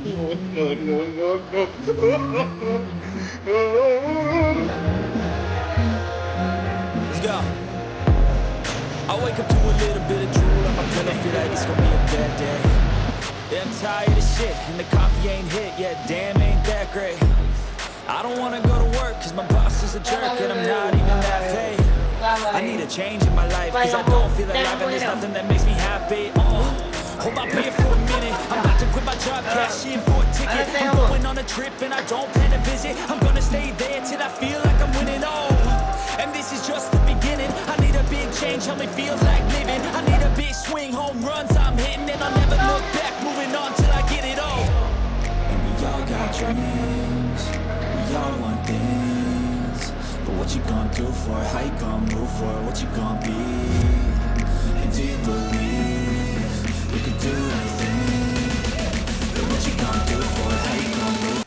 Let's go. I wake up to a little bit of drool on my pillow, feel like it's gonna be a bad day. Yeah, I'm tired of shit, and the coffee ain't hit yet, damn, ain't that great. I don't wanna go to work, cause my boss is a jerk, and I'm not even that paid. I need a change in my life, cause I don't feel alive, and there's nothing that makes me happy. Hold my beer for a minute, I'm about to quit my job, cash in for a ticket. I'm going on a trip, and I don't plan to visit. I'm gonna stay there till I feel like I'm winning, and this is just the beginning. I need a big change, help me feel like living. I need a big swing, home runs I'm hitting, and I'll never look back, moving on till I get it all. And we all got dreams, we all want things, but what you gonna do for it? How you gonna move for it? What you gonna be? And do you believe you can do anything? But what you gonna do for it? How you gonna move?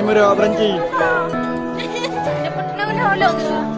kamera berhenti. Dapat lawan-lawan.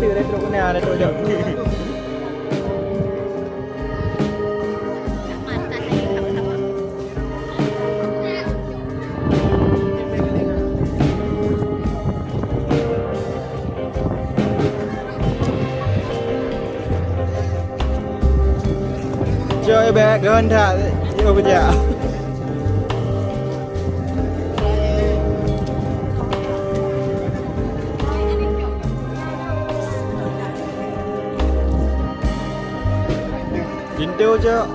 Retro punya retro jauh. Chơi bé hơn thả yêu bây giờ. Pintu aja.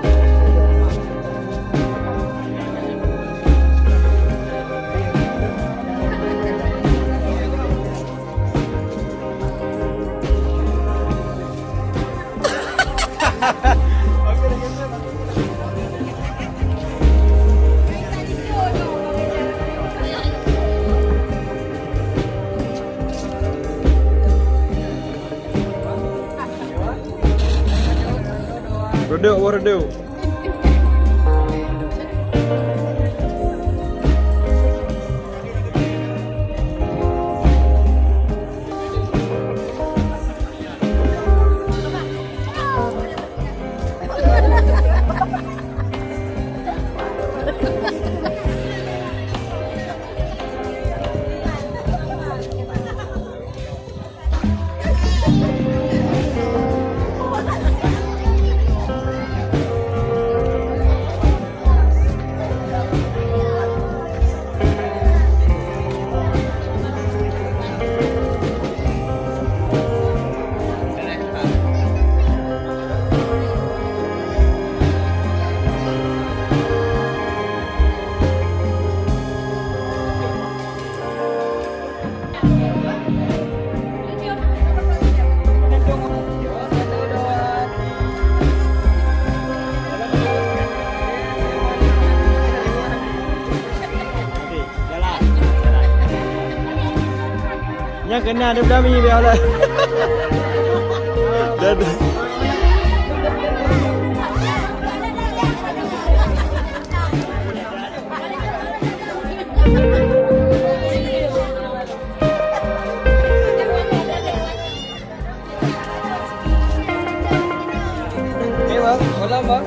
Rodeo. Nhắc cái nhà đêm mi béo đây. Đất. Ini bang, malam bang.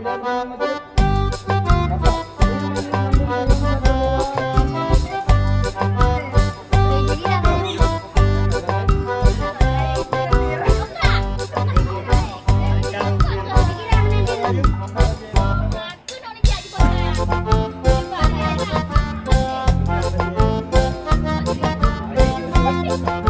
Thank you.